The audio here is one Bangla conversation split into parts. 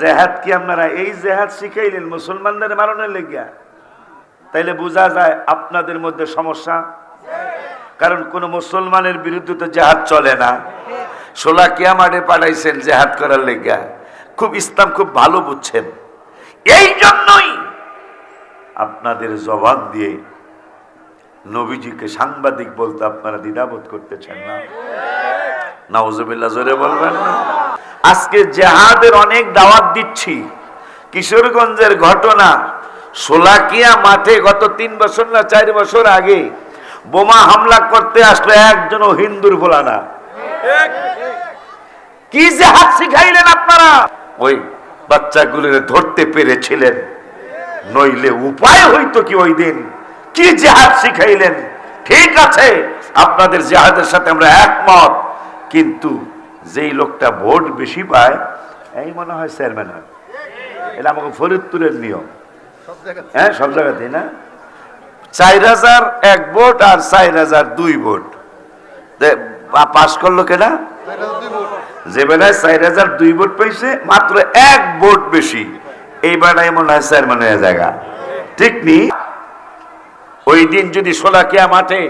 জেহাদ কি আপনারা এই জেহাদ শিখাইলেন মুসলমানদের মারণের লেগিয়া? তাইলে বোঝা যায় আপনাদের মধ্যে সমস্যা। কারণ কোন মুসলমানের বিরুদ্ধে তো জেহাদ চলে না। শোলাকিয়া মাঠে পাঠাইছেন জেহাদ করার লেগিয়া। খুব ইসলাম খুব ভালো বুঝছেন, এই জন্যই আপনাদের জবান দিয়ে নবীজিকে সাংবাদিক বলতে আপনারা দ্বিধাবোধ করতেছেন না। নাউজুবিল্লাহ, জোরে বলবেন না। আজকে জেহাদের অনেক দাওয়াত দিচ্ছি। কিশোরগঞ্জের ঘটনা, শোলাকিয়া মাঠে গত 3 বছর না 4 বছর আগে বোমা হামলা করতে আসলো একজনও হিন্দুর বলা না। কি জেহাদ শিখাইলেন আপনারা? ওই বাচ্চাগুলোর ধরতে পেরেছিলেন, নইলে উপায় হইতো কি ওই দিন? কি জেহাদ শিখাইলেন? ঠিক আছে, আপনাদের জেহাদের সাথে আমরা একমত, কিন্তু যেই লোকটা ভোট বেশি পায় এই মনে হয় চেয়ারম্যান হয়। এটা আমাকে ফরিদপুরের নিয়ম। হ্যাঁ, সব জায়গাতেই না। 4000 1 ভোট আর 4000 2 ভোট পাশ করলো কেনা? যে বেলায় 4000 2 ভোট পাইছে, মাত্র 1 ভোট বেশি, এই বেলায় মনে হয় চেয়ারম্যান হয়ে জায়গা। ঠিক নি? ওই দিন যদি শোলাকিয়া মাঠে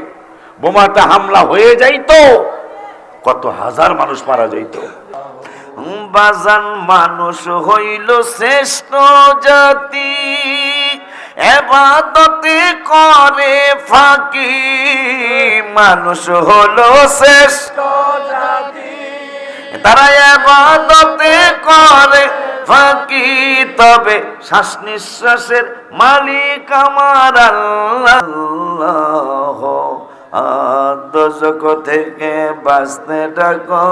বোমাটা হামলা হয়ে যাইতো, কত হাজার মানুষ মারা যাইত। বাজান মানুষ হইল শ্রেষ্ঠ জাতি, ইবাদতে করে ফাঁকি। মানুষ হলো শ্রেষ্ঠ জাতি, তারা ইবাদতে করে ফাঁকি, তবে শ্বাস নিঃশ্বাসের মালিক আমার আল্লাহ। দোজখ থেকে বাঁচতে ডাকো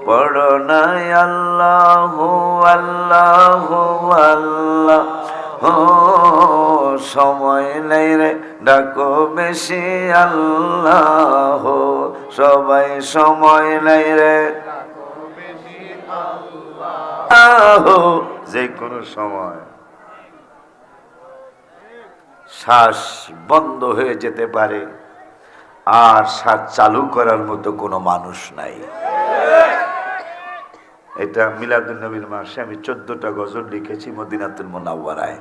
পড়ো নাই আল্লাহ আল্লাহ আল্লাহ। সময় নেই রে ডাকো বেশি আল্লাহ, সবাই সময় নেই রে যে কোনো সময় শ্বাস বন্ধ হয়ে যেতে পারে, আর শ্বাস চালু করার মতো কোনো মানুষ নাই। এটা মিলাদুন নবীর মাসে আমি 14টা গজল লিখেছি মদিনাতুল মুনাওয়ারায়।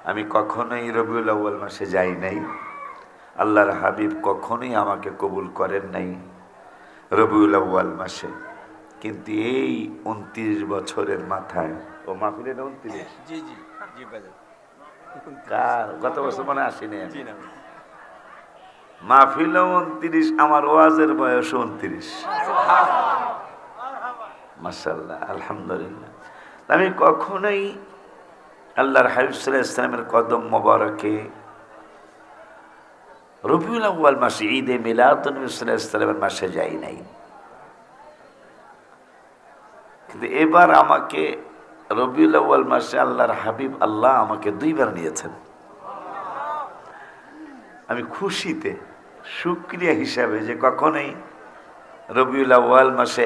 আমি কখনোই রবিউল আউয়াল মাসে যাই নাই। আল্লাহর হাবিব কখনোই আমাকে কবুল করেন নাই রবিউল আউয়াল মাসে। কিন্তু এই 29 বছরের মাথায়, ও মাহফিলে 29? জি জি জি বাজার। গত বছর মনে আসেনি মাহফিল 29, আমার ওয়াজের বয়স 29। মাশাআল্লাহ, আলহামদুলিল্লাহ। আমি কখনোই আল্লাহর হাবিব সাল্লাল্লাহু আলাইহি ওয়াসাল্লামের কদম মোবারকে রবিউল আউয়াল মাসে, ঈদে মিলাদুন নবী সাল্লাল্লাহু আলাইহি ওয়াসাল্লামের মাসে যাই নাই। কিন্তু এবার আমাকে রবিউল আউয়াল মাসে আল্লাহর হাবিব আল্লাহ আমাকে 2 বার নিয়েছেন। আমি খুশিতে শুকরিয়া হিসাবে, যে কখনোই রবিউল আউয়াল মাসে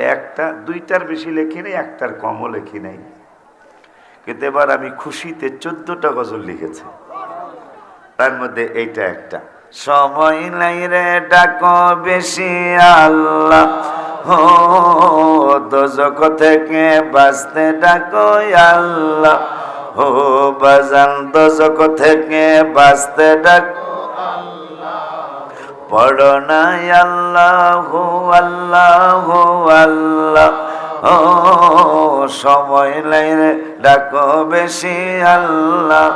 2টার বেশি লেখি নাই, 1টার কমও লেখি নাই। কিন্তু এবার আমি খুশিতে 14টা গজল লিখেছি, তার মধ্যে এইটা একটা। সময় নাই রে ডাকো বেশি আল্লাহ, দোজখ থেকে বাঁচতে ডাকো আল্লাহ। বাজান দোজখ থেকে বাঁচতে ডাকো পড়ো নাই আল্লাহ আল্লাহ আল্লাহ। সময় নাই রে ডাকো বেশি আল্লাহ।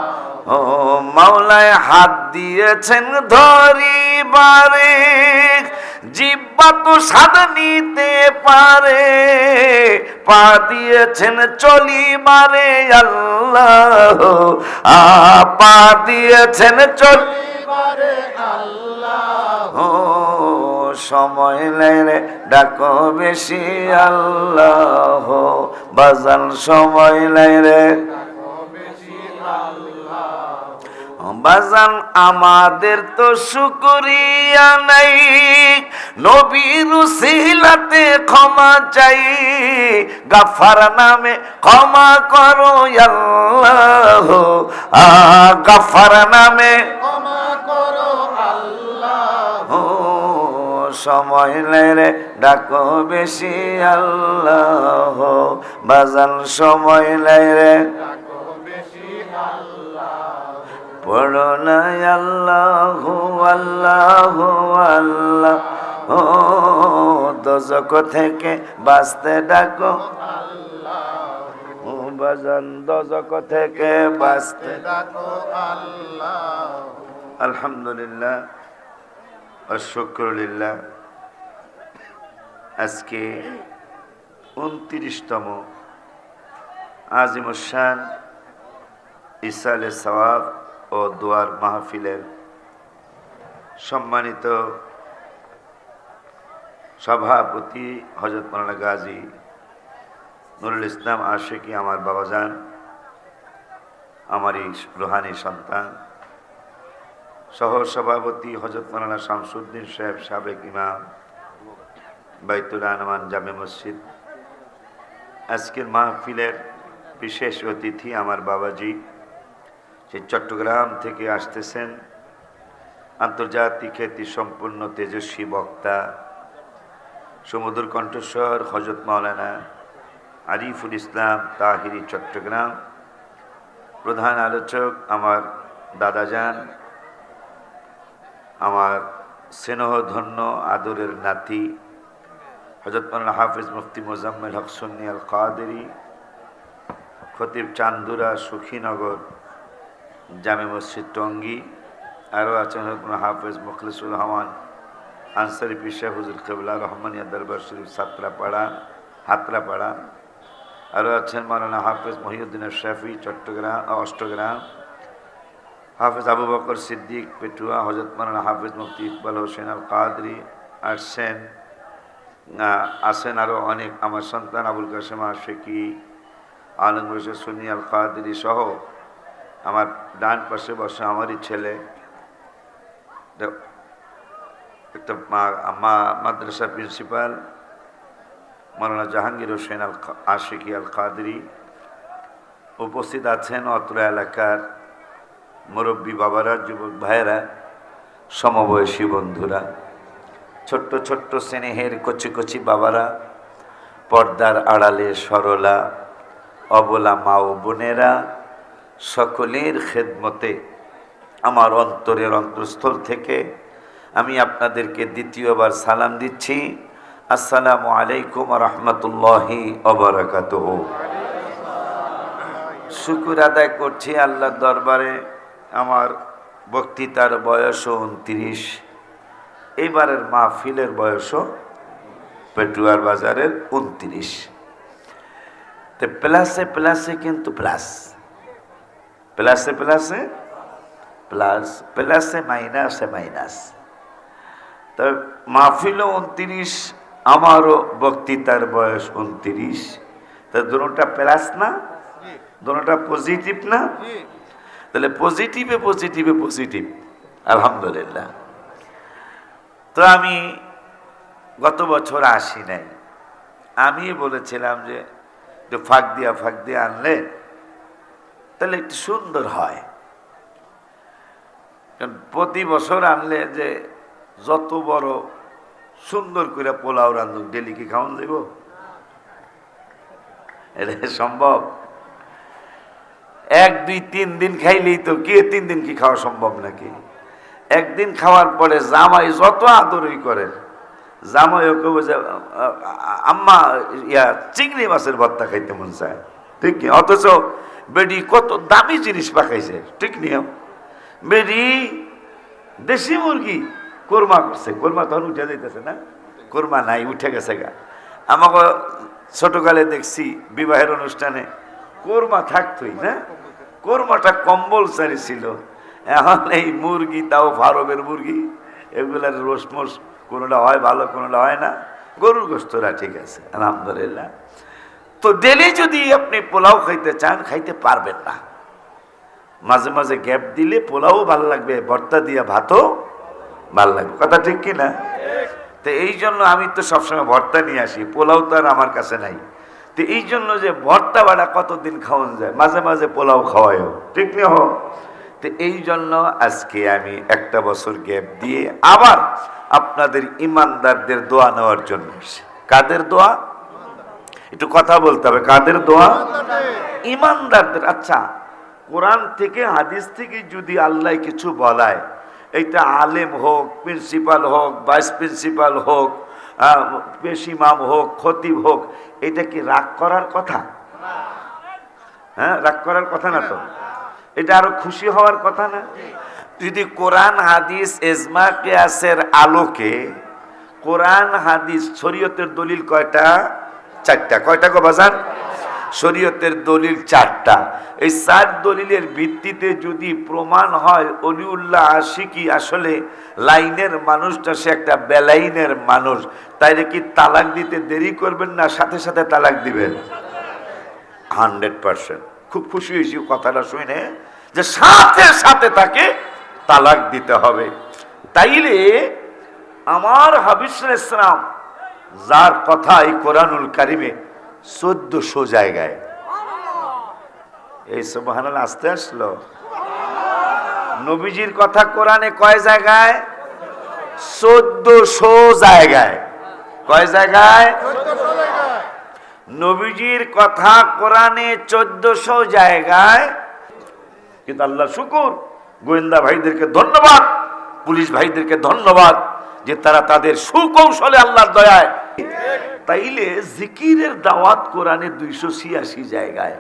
মাওলায় হাত দিয়েছেন ধরিবারে, জিহ্বা তো স্বাদ নিতে পারে, পা দিয়েছেন চলিবারে আল্লাহ। পা দিয়েছেন চলিবারে আল্লাহ। সময় নাই রে ডাকো বেশি আল্লাহ। বাজান সময় নাই রে বাজান, আমাদের তো শুকরিয়া নাই, নবীর উসিলাতে ক্ষমা চাই। গাফফার নামে ক্ষমা করো আল্লাহ, গাফফার নামে ক্ষমা করো আল্লাহ। সময় রে ডাকো বেশি আল্লাহ, বাজান সময় রে পড়ো না আল্লাহু আল্লাহু আল্লাহ, ও দোজখ থেকে বাঁচতে ডাকো ও বাজান, দোজখ থেকে বাঁচতে ডাকো আল্লাহ। আলহামদুলিল্লাহ ওয়া শুকরুলিল্লাহ। আজকে 29তম আজিমুশ শান ইসালে সওয়াব ও দোয়ার মাহফিলের সম্মানিত সভাপতি হযরত মাওলানা গাজী নুরুল ইসলাম আশিকি, আমার বাবাজান, আমারই রুহানি সন্তান, সহ সভাপতি হযরত মাওলানা শামসুদ্দিন সাহেব, সাবেক ইমাম, বাইতুল আনওয়ার জামে মসজিদ। আজকের মাহফিলের বিশেষ অতিথি আমার বাবাজি, সে চট্টগ্রাম থেকে আসতেছেন, আন্তর্জাতিক খ্যাতি সম্পন্ন তেজস্বী বক্তা, সমুদ্র কণ্ঠস্বর হযরত মাওলানা আরিফুল ইসলাম তাহিরি চট্টগ্রাম। প্রধান আলোচক আমার দাদাজান, আমার স্নেহধন্য আদরের নাতি হযরত মাওলানা হাফিজ মুফতি মোজাম্মেল হক সুন্নি আল কাদেরী, খতিব চান্দুরা সুখীনগর জামে মসজিদ টঙ্গী। আরও আছেন হযরত মাওলানা হাফিজ মুখলিসুর রহমান আনসারী পীর সাহেব হুজুর কিবলা রহমানিয়া দরবার শরীফ হাতরাপাড়া। আরও আছেন মাওলানা হাফিজ মহিউদ্দিন শাফি চট্টগ্রাম অষ্টগ্রাম, হাফিজ আবু বকর সিদ্দিক পেটুয়া, হযরত মাওলানা হাফিজ মুফতি ইকবাল হোসেন আল কাদরি আছেন আরও অনেক, আমার সন্তান আবুল কাসেম আশিকি, আলম রশিদ সুন্নি আল কাদরি সহ আমার ডান পাশে বসে আমারই ছেলে, একটা মাদ্রাসার প্রিন্সিপাল মাওলানা জাহাঙ্গীর হোসেন আল আশিকি আল কাদরি। উপস্থিত আছেন অত্র এলাকার মুরব্বী বাবারা, যুবক ভাইয়েরা, সমবয়সী বন্ধুরা, ছোট্ট ছোট্ট স্নেহের কচি কচি বাবারা, পর্দার আড়ালে সরলা অবলা মা ও বোনেরা, সকলের খেদমতে আমার অন্তরের অন্তঃস্থল থেকে আমি আপনাদেরকে দ্বিতীয়বার সালাম দিচ্ছি। আসসালামু আলাইকুম ওয়া রাহমাতুল্লাহি ওয়া বারাকাতুহু। শুকর আদায় করছি আল্লাহর দরবারে। আমার বক্তৃতার বয়সও 29, এইবারের মাহফিলের বয়সও পেটুয়ার বাজারের 29। তো প্লাসে প্লাসে কিন্তু প্লাস, প্লাসে প্লাসে প্লাস, প্লাসে মাইনাসে মাইনাস। তবে মাহফিলও 29, আমারও বক্তৃতার বয়স 29। তা দুটোটা প্লাস না, দুটোটা পজিটিভ না? তাহলে পজিটিভে পজিটিভে পজিটিভ, আলহামদুলিল্লাহ। তো আমি গত বছর আসি নাই, আমি বলেছিলাম যে একটু ফাঁক দিয়া আনলে তাহলে একটু সুন্দর হয়। প্রতি বছর আনলে যে যত বড় সুন্দর করে পোলাও রান্ধুক ডেলি কি খাওয়ান দেব? এটা সম্ভব? 1 2 3 দিন খাইলেই তো, কে 3 দিন কি খাওয়া সম্ভব নাকি? একদিন খাওয়ার পরে জামাই যত আদরই করেন, জামাইও কেউ যে আম্মা চিংড়ি মাছের ভর্তা খাইতে মন চায়, ঠিক কি? অথচ বেডি কত দামি জিনিস পাকাইছে, ঠিক নিয়ম। বেডি দেশি মুরগি কোরমা করছে, কোরমা তখন উঠে যাইতেছে না, কোরমা নাই, উঠে গেছে গা। আমাকে ছোটকালে দেখছি বিবাহের অনুষ্ঠানে কোরমা থাকতোই না, কোরমাটা কম্বলসারি ছিল। এখন এই মুরগি, তাও ফারমের মুরগি, এগুলার রসমস কোনোটা হয় ভালো, কোনোটা হয় না। গরুর গোস্তরা ঠিক আছে, আলহামদুলিল্লাহ। তো ডেলি যদি আপনি পোলাও খাইতে চান, খাইতে পারবেন না। মাঝে মাঝে গ্যাপ দিলে পোলাও ভালো লাগবে, ভর্তা দিয়া ভাতও ভালো লাগবে, কথা ঠিক কি না? তো এই জন্য আমি তো সবসময় ভর্তা নিয়ে আসি, পোলাও তো আর আমার কাছে নাই। তো এই জন্য যে ভর্তা বাড়া কতদিন খাওয়ান যায়, মাঝে মাঝে পোলাও খাওয়ায়ও, ঠিক না? তো এই জন্য আজকে আমি একটা বছর গ্যাপ দিয়ে আবার আপনাদের ইমানদারদের দোয়া নেওয়ার জন্য এসেছি। কাদের দোয়া? একটু কথা বলতে হবে। কাদের দোয়া? ইমানদারদের। আচ্ছা, কোরআন থেকে হাদিস থেকে যদি আল্লাহ কিছু বলায়, এইটা আলেম হোক, প্রিন্সিপাল হোক, ভাইস প্রিন্সিপাল হোক, পেশিমাম হোক, খতিব হোক, এটা কি রাগ করার কথা? হ্যাঁ, রাগ করার কথা না তো। এটা আরো খুশি হওয়ার কথা না? যদি কোরআন হাদিস এজমা কিয়াসের আলোকে, কোরআন হাদিস শরীয়তের দলিল কয়টা? চারটা। কয়টা গো বাজার? শরীয়তের দলিল চারটা। এই চার দলিলের ভিত্তিতে যদি প্রমাণ হয় অলিউল্লাহ আশিকি আসলে লাইনের মানুষটা সে একটা বেলাইনের মানুষ, তাইলে কি তালাক দিতে দেরি করবেন না সাথে সাথে তালাক দিবেন? 100%। খুব খুশি হয়েছি কথাটা শুনে যে সাথে সাথে তাকে তালাক দিতে হবে। তাইলে আমার হাবিব সাল্লাল্লাহু আলাইহি ওয়াসাল্লাম যার কথা এই কোরআনুল কারিমে 1400 জায়গায়, এই সুবহানাল্লাহ আসতে আসলো, নবীজির কথা কোরআনে কয় জায়গায়? 1400 জায়গায়। কয় জায়গায়? নবীজির কথা কোরআনে 1400 জায়গায়। কিন্তু আল্লাহ শুকুর, গোয়েন্দা ভাইদেরকে ধন্যবাদ, পুলিশ ভাইদেরকে ধন্যবাদ যে তারা তাদের সুকৌশলে আল্লাহর দয়ায়। তাইলে জিকিরের দাওয়াত কোরআনে 286 জায়গায়,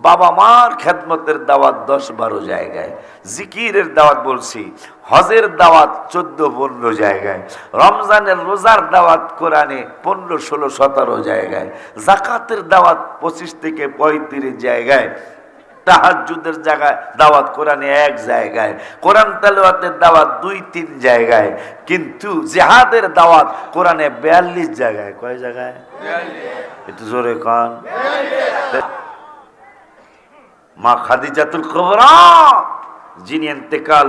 বাবা মার খেদমতের দাওয়াত 10-12 জায়গায়, জিকিরের দাওয়াত বলছি, হজের দাওয়াত 14-15 জায়গায়, রমজানের রোজার দাওয়াত কোরআনে 15, 16, 17 জায়গায়, যাকাতের দাওয়াত 25 থেকে 35 জায়গায়, তাহাজ্জুদের জায়গায় দাওয়াত কোরআনে 1 জায়গায়, কোরআন তেলাওয়াতের দাওয়াত 2-3 জায়গায়, কিন্তু জিহাদের দাওয়াত কোরআনে 42 জায়গায়। কয় জায়গায়? 42। একটু জোরে কান। মা খাদিজাতুল কুবরা যিনি ইন্তেকাল